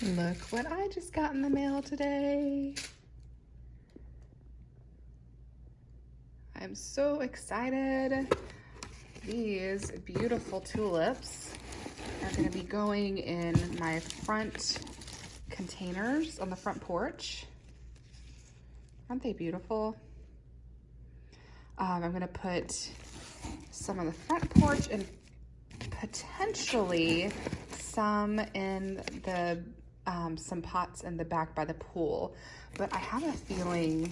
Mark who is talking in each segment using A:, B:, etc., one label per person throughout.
A: Look what I just got in the mail today. I'm so excited. These beautiful tulips are going to be going in my front containers on the front porch. Aren't they beautiful? I'm going to put some on the front porch and potentially some in the some pots in the back by the pool, but I have a feeling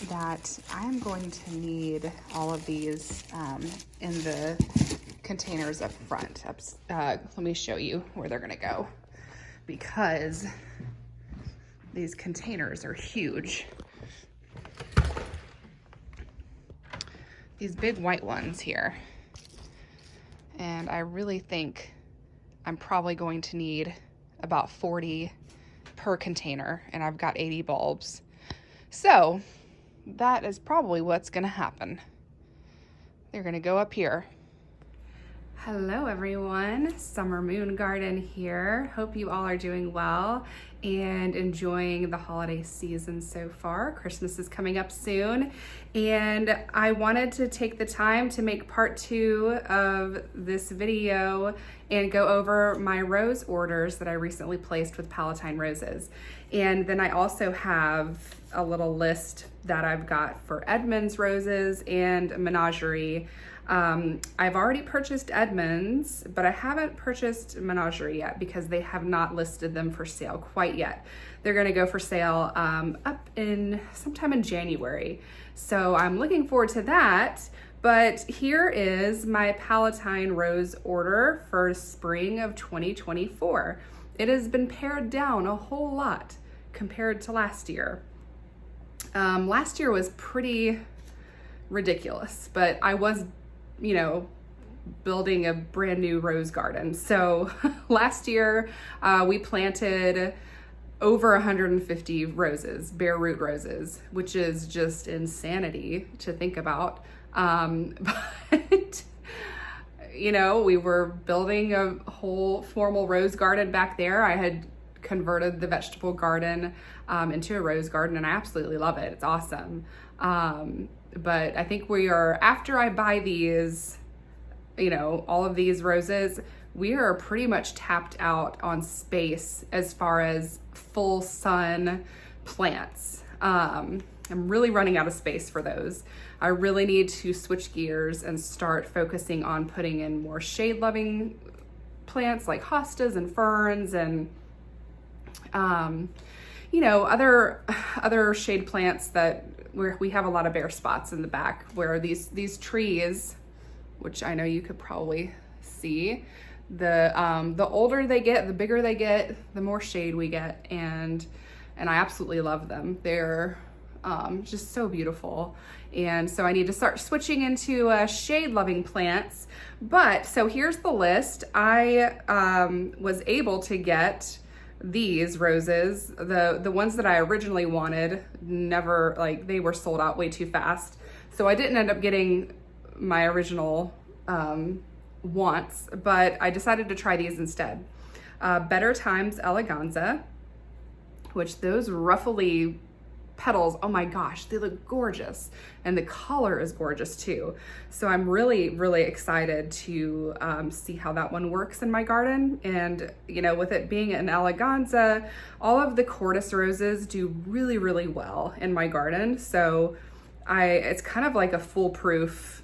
A: that I'm going to need all of these in the containers up front. Let me show you where they're gonna go, because these containers are huge. These big white ones here. And I really think I'm probably going to need about 40 per container, and I've got 80 bulbs. So that is probably what's gonna happen. They're gonna go up here. Hello everyone, Summer Moon Garden here. Hope you all are doing well and enjoying the holiday season so far. Christmas is coming up soon, and I wanted to take the time to make part 2 of this video and go over my rose orders that I recently placed with Palatine roses. And then I also have a little list that I've got for Edmonds roses and Menagerie. I've already purchased Edmonds, but I haven't purchased Menagerie yet because they have not listed them for sale quite yet. They're gonna go for sale up in sometime in January. So I'm looking forward to that. But here is my Palatine rose order for spring of 2024. It has been pared down a whole lot compared to last year. Last year was pretty ridiculous, but I was, building a brand new rose garden. So last year we planted over 150 roses, bare root roses, which is just insanity to think about. But we were building a whole formal rose garden back there. I had converted the vegetable garden into a rose garden, and I absolutely love it. It's awesome. But I think we are, after I buy these, all of these roses, we are pretty much tapped out on space as far as full sun plants. I'm really running out of space for those. I really need to switch gears and start focusing on putting in more shade loving plants like hostas and ferns and other shade plants that where we have a lot of bare spots in the back, where these trees, which I know you could probably see, the older they get, the bigger they get, the more shade we get, and I absolutely love them. They're just so beautiful. And so I need to start switching into shade loving plants. But so here's the list. I was able to get these roses, the ones that I originally wanted, they were sold out way too fast. So I didn't end up getting my original wants, but I decided to try these instead. Better Times Eleganza, which those ruffly petals, oh my gosh, they look gorgeous, and the color is gorgeous too. So I'm really, really excited to see how that one works in my garden. And with it being an eleganza, all of the Cortis roses do really, really well in my garden. So it's kind of like a foolproof,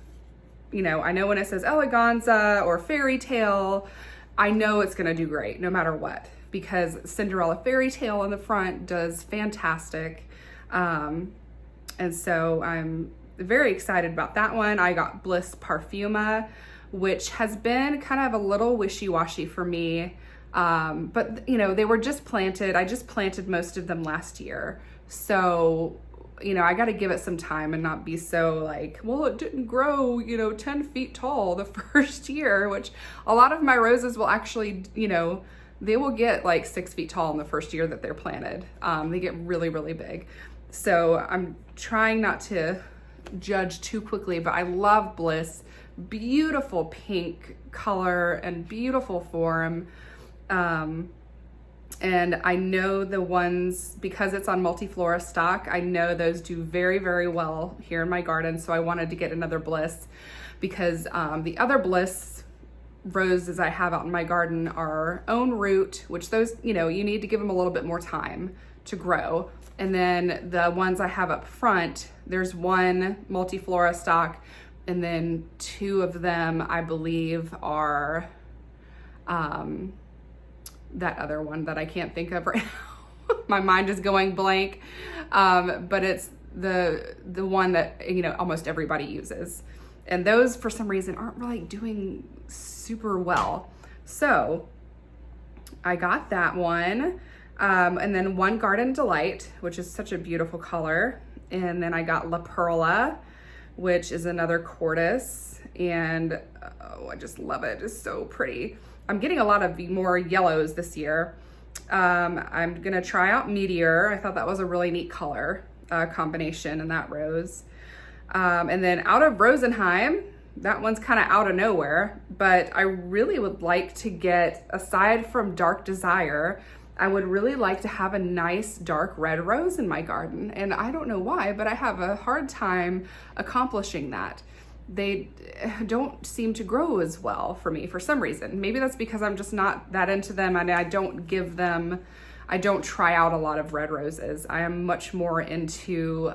A: I know when it says eleganza or fairy tale, I know it's gonna do great no matter what, because Cinderella Fairy Tale in the front does fantastic. And so I'm very excited about that one. I got Bliss Parfuma, which has been kind of a little wishy-washy for me. But they were just planted. I just planted most of them last year. So, I got to give it some time and not be so like, well, it didn't grow, 10 feet tall the first year, which a lot of my roses will actually, they will get like 6 feet tall in the first year that they're planted. They get really, really big. So I'm trying not to judge too quickly, but I love Bliss. Beautiful pink color and beautiful form. And I know the ones, because it's on multiflora stock, I know those do very, very well here in my garden. So I wanted to get another Bliss because the other Bliss roses I have out in my garden are own root, which those, you know, you need to give them a little bit more time to grow. And then the ones I have up front, there's one multiflora stock, and then two of them I believe are that other one that I can't think of right now. My mind is going blank. But it's the one that, you know, almost everybody uses. And those for some reason aren't really doing super well. So I got that one. And then one Garden Delight, which is such a beautiful color. And then I got La Perla, which is another Cordis. And oh, I just love it. It's so pretty. I'm getting a lot of more yellows this year. I'm gonna try out Meteor. I thought that was a really neat color combination in that rose. And then out of Rosenheim, that one's kind of out of nowhere, but I really would like to get, aside from Dark Desire, I would really like to have a nice dark red rose in my garden. And I don't know why, but I have a hard time accomplishing that. They don't seem to grow as well for me for some reason. Maybe that's because I'm just not that into them, and I don't try out a lot of red roses. I am much more into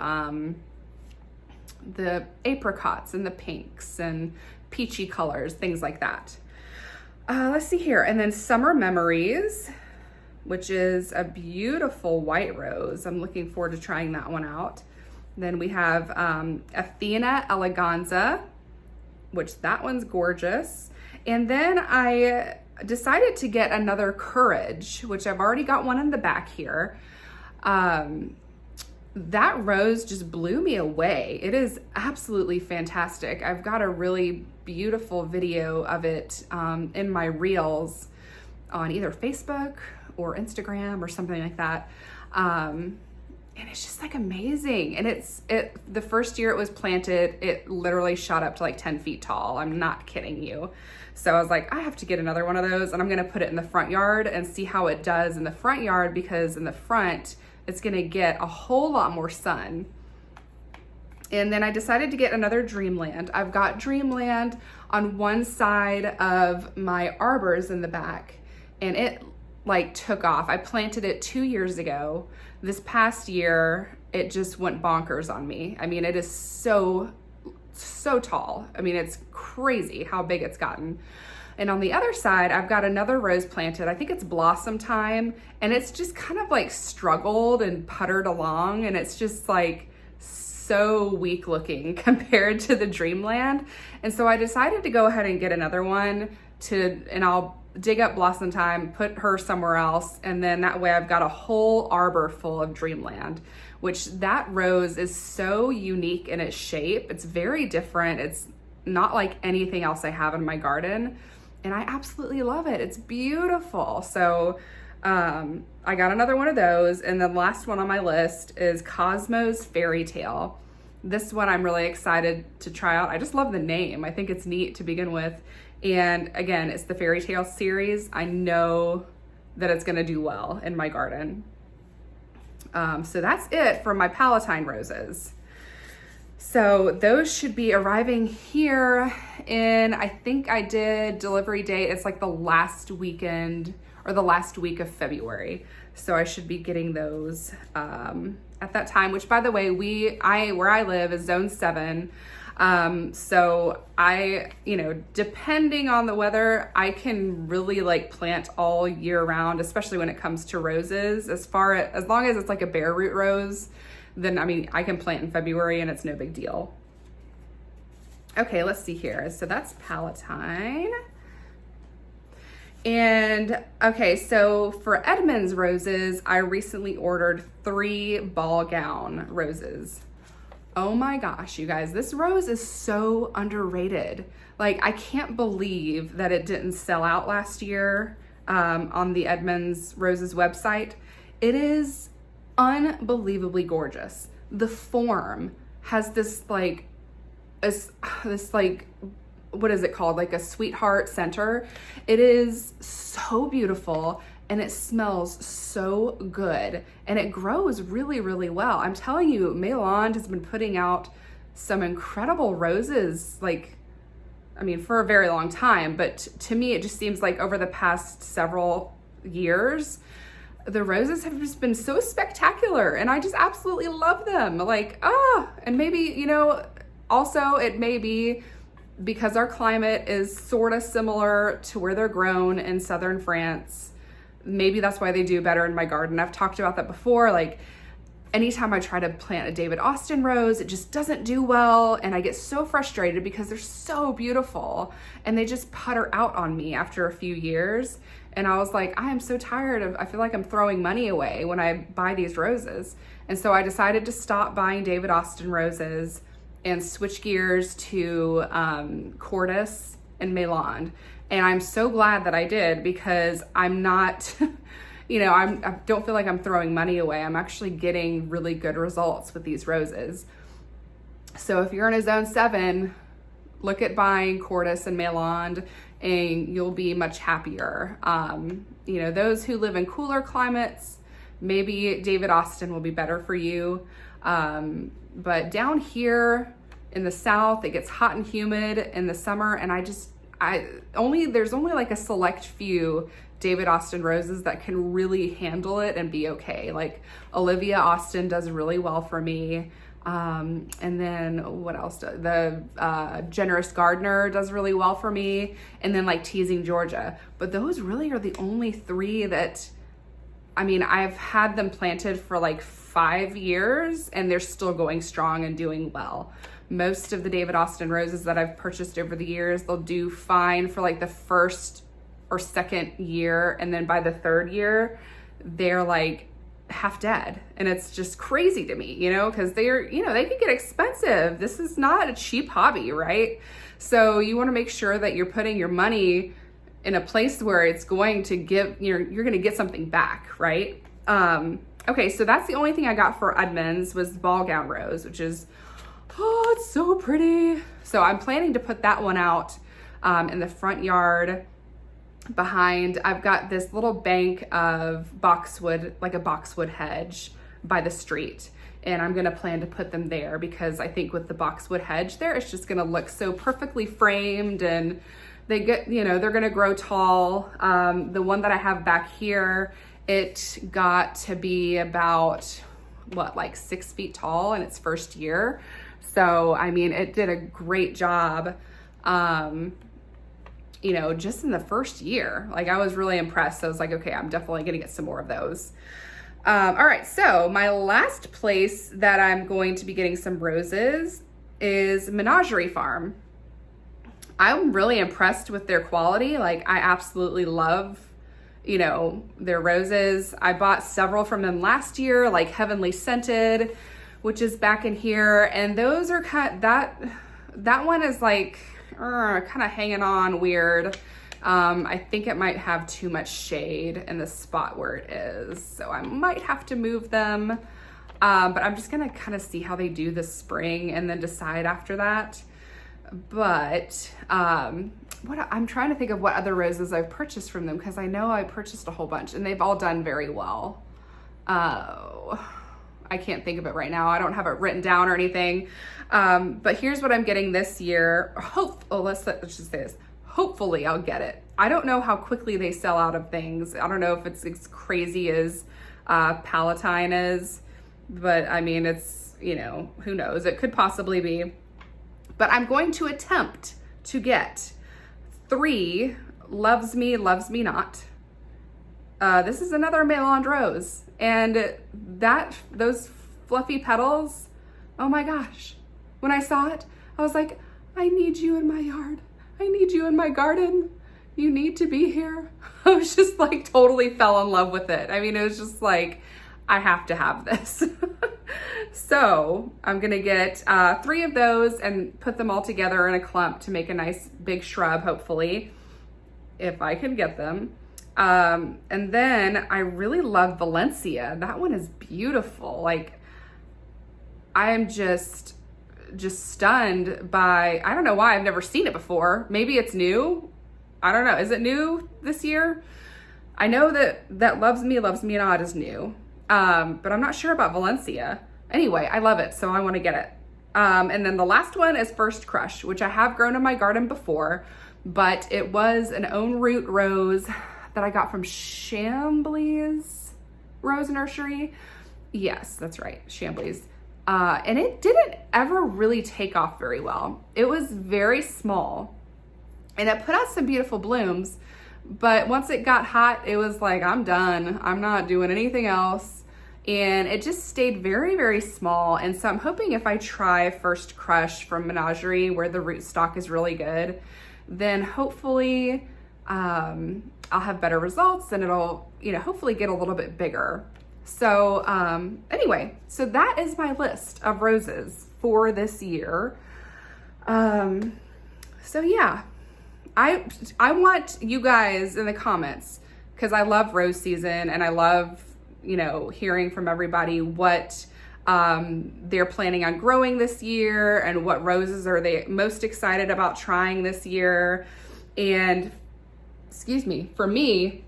A: the apricots and the pinks and peachy colors, things like that. Let's see here. And then Summer Memories, which is a beautiful white rose. I'm looking forward to trying that one out. Then we have Athena Eleganza, which that one's gorgeous. And then I decided to get another Courage, which I've already got one in the back here. That rose just blew me away. It is absolutely fantastic. I've got a really beautiful video of it in my reels on either Facebook or Instagram or something like that. And it's just like amazing. And the first year it was planted, it literally shot up to like 10 feet tall. I'm not kidding you. So I was like, I have to get another one of those, and I'm gonna put it in the front yard and see how it does in the front yard, because in the front, it's gonna get a whole lot more sun. And then I decided to get another Dreamland. I've got Dreamland on one side of my arbors in the back, and it like took off. I planted it 2 years ago. This past year, it just went bonkers on me. I mean, it is so tall. I mean, it's crazy how big it's gotten. And on the other side, I've got another rose planted. I think it's blossom time, and it's just kind of like struggled and puttered along, and it's just like so weak looking compared to the Dreamland. And so I decided to go ahead and get another one and I'll dig up Blossom Time, put her somewhere else, and then that way I've got a whole arbor full of Dreamland, which that rose is so unique in its shape. It's very different. It's not like anything else I have in my garden, and I absolutely love it. It's beautiful. So I got another one of those, and the last one on my list is Cosmo's Fairy Tale. This one I'm really excited to try out. I just love the name. I think it's neat to begin with. And again, it's the Fairy Tale series. I know that it's gonna do well in my garden. So that's it for my Palatine roses. So those should be arriving here in, I think I did delivery date. It's like the last weekend or the last week of February. So I should be getting those at that time, which by the way, where I live is zone 7. So depending on the weather, I can really like plant all year round, especially when it comes to roses. As long as it's like a bare root rose, then I can plant in February and it's no big deal. Okay, let's see here. So that's Palatine. And okay, so for Edmonds roses, I recently ordered 3 ball gown roses. Oh my gosh, you guys, this rose is so underrated. Like, I can't believe that it didn't sell out last year on the Edmonds Roses website. It is unbelievably gorgeous. The form has this like, what is it called? Like a sweetheart center. It is so beautiful. and it smells so good, and it grows really, really well. I'm telling you, Menagerie has been putting out some incredible roses, like, I mean, for a very long time, but to me, it just seems like over the past several years, the roses have just been so spectacular, and I just absolutely love them. Like, and maybe, you know, also it may be because our climate is sort of similar to where they're grown in southern France. Maybe that's why they do better in my garden. I've talked about that before. Like, anytime I try to plant a David Austin rose, it just doesn't do well. And I get so frustrated because they're so beautiful and they just putter out on me after a few years. And I was like, I am so tired of, I feel like I'm throwing money away when I buy these roses. And so I decided to stop buying David Austin roses and switch gears to Cortis and Menagerie. And I'm so glad that I did, because I'm not, you know, I don't feel like I'm throwing money away. I'm actually getting really good results with these roses. So if you're in a zone 7, look at buying Cortis and Menagerie, and you'll be much happier. You know, those who live in cooler climates, maybe David Austin will be better for you. But down here in the south, it gets hot and humid in the summer, and there's only like a select few David Austin roses that can really handle it and be okay. Like Olivia Austin does really well for me. And then what else? The Generous Gardener does really well for me. And then like Teasing Georgia. But those really are the only 3 that, I mean, I've had them planted for like 5 years and they're still going strong and doing well. Most of the David Austin roses that I've purchased over the years, they'll do fine for like the first or second year. And then by the 3rd year, they're like half dead. And it's just crazy to me, you know, because they're, you know, they can get expensive. This is not a cheap hobby, right? So you want to make sure that you're putting your money in a place where it's going to give, you're going to get something back, right? Okay, so that's the only thing I got for Edmonds was ball gown rose, which is, oh, it's so pretty. So I'm planning to put that one out in the front yard behind. I've got this little bank of boxwood, like a boxwood hedge by the street. And I'm gonna plan to put them there because I think with the boxwood hedge there, it's just gonna look so perfectly framed, and they get, you know, they're gonna grow tall. The one that I have back here, it got to be about, what, like 6 feet tall in its first year. So, I mean, it did a great job, you know, just in the first year. Like, I was really impressed. So I was like, okay, I'm definitely gonna get some more of those. All right, so my last place that I'm going to be getting some roses is Menagerie Farm. I'm really impressed with their quality. Like, I absolutely love, you know, their roses. I bought several from them last year, like Heavenly Scented, which is back in here. And those are that one is like kind of hanging on weird. I think it might have too much shade in the spot where it is. So I might have to move them. But I'm just gonna kind of see how they do this spring and then decide after that. But I'm trying to think of what other roses I've purchased from them, because I know I purchased a whole bunch and they've all done very well. I can't think of it right now. I don't have it written down or anything. But here's what I'm getting this year. Let's just say this. Hopefully I'll get it. I don't know how quickly they sell out of things. I don't know if it's as crazy as Palatine is, but I mean, it's, you know, who knows? It could possibly be. But I'm going to attempt to get 3 Loves Me, Loves Me Not. This is another Menagerie rose. And those fluffy petals, oh my gosh. When I saw it, I was like, I need you in my yard. I need you in my garden. You need to be here. I was just like totally fell in love with it. I mean, it was just like, I have to have this. So I'm gonna get 3 of those and put them all together in a clump to make a nice big shrub, hopefully, if I can get them. And then I really love Valencia. That one is beautiful. Like, I am just stunned by, I don't know why I've never seen it before. Maybe it's new. I don't know. Is it new this year? I know that Loves Me Not is new, but I'm not sure about Valencia. Anyway, I love it, so I want to get it. And then the last one is First Crush, which I have grown in my garden before, but it was an own root rose that I got from Chambly's Rose Nursery. Yes, that's right, Chambly's. And it didn't ever really take off very well. It was very small and it put out some beautiful blooms, but once it got hot, it was like, I'm done. I'm not doing anything else. And it just stayed very, very small. And so I'm hoping if I try First Crush from Menagerie, where the rootstock is really good, then hopefully I'll have better results and it'll, hopefully get a little bit bigger. So anyway, so that is my list of roses for this year. So yeah, I want you guys in the comments, because I love rose season and I love, hearing from everybody what they're planning on growing this year and what roses are they most excited about trying this year. And for me,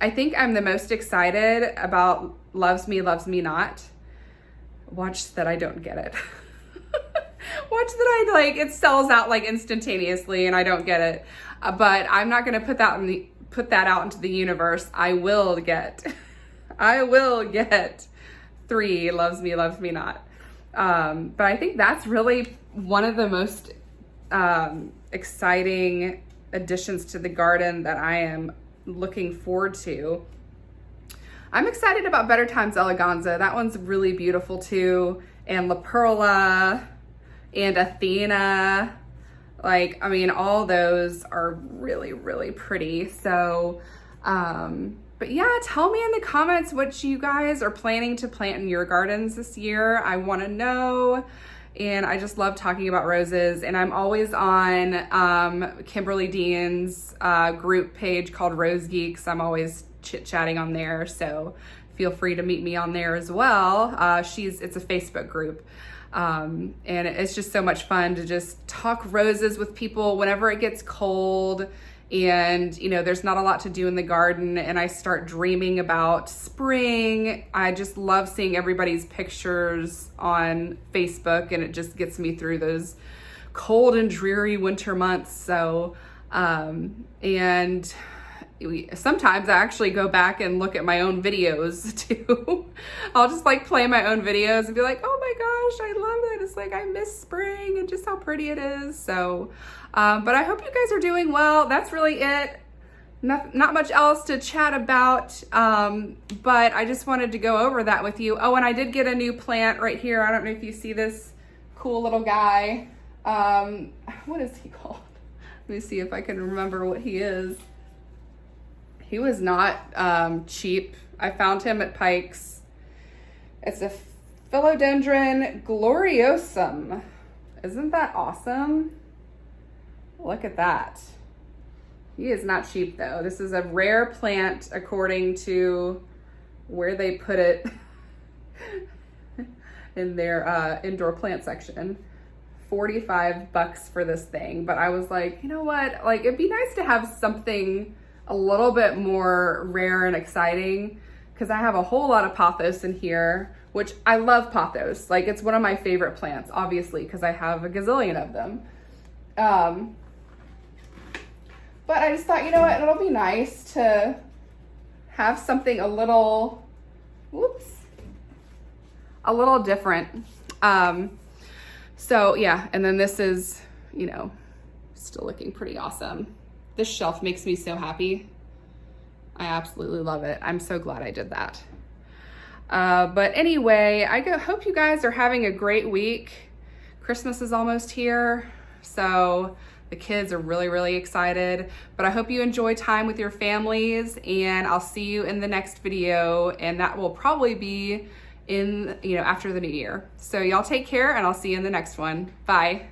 A: I think I'm the most excited about Loves Me Not. Watch that I don't get it. Watch that it sells out like instantaneously and I don't get it. But I'm not gonna put that out into the universe. I will get 3 Loves Me Not. But I think that's really one of the most exciting additions to the garden that I am looking forward to. I'm excited about Better Times Eleganza. That one's really beautiful too. And La Perla and Athena. All those are really, really pretty. So, but yeah, tell me in the comments what you guys are planning to plant in your gardens this year. I want to know. And I just love talking about roses. And I'm always on Kimberly Dean's group page called Rose Geeks. I'm always chit-chatting on there, so feel free to meet me on there as well. It's a Facebook group. And it's just so much fun to just talk roses with people whenever it gets cold and there's not a lot to do in the garden and I start dreaming about spring. I just love seeing everybody's pictures on Facebook and it just gets me through those cold and dreary winter months. So, sometimes I actually go back and look at my own videos too. I'll just play my own videos and be like, oh my gosh, I love it. It's I miss spring and just how pretty it is. So, but I hope you guys are doing well. That's really it. Not much else to chat about, but I just wanted to go over that with you. Oh, and I did get a new plant right here. I don't know if you see this cool little guy. What is he called? Let me see if I can remember what he is. He was not cheap. I found him at Pike's. It's a Philodendron gloriosum. Isn't that awesome? Look at that. He is not cheap though. This is a rare plant according to where they put it in their indoor plant section. $45 for this thing. But I was like, you know what? It'd be nice to have something a little bit more rare and exciting, because I have a whole lot of pothos in here, which I love pothos. It's one of my favorite plants, obviously, because I have a gazillion of them. But I just thought, you know what, it'll be nice to have something a little different. So yeah, and then this is, still looking pretty awesome. This shelf makes me so happy. I absolutely love it. I'm so glad I did that. But anyway, I hope you guys are having a great week. Christmas is almost here, so the kids are really, really excited. But I hope you enjoy time with your families, and I'll see you in the next video, and that will probably be after the new year. So y'all take care, and I'll see you in the next one. Bye.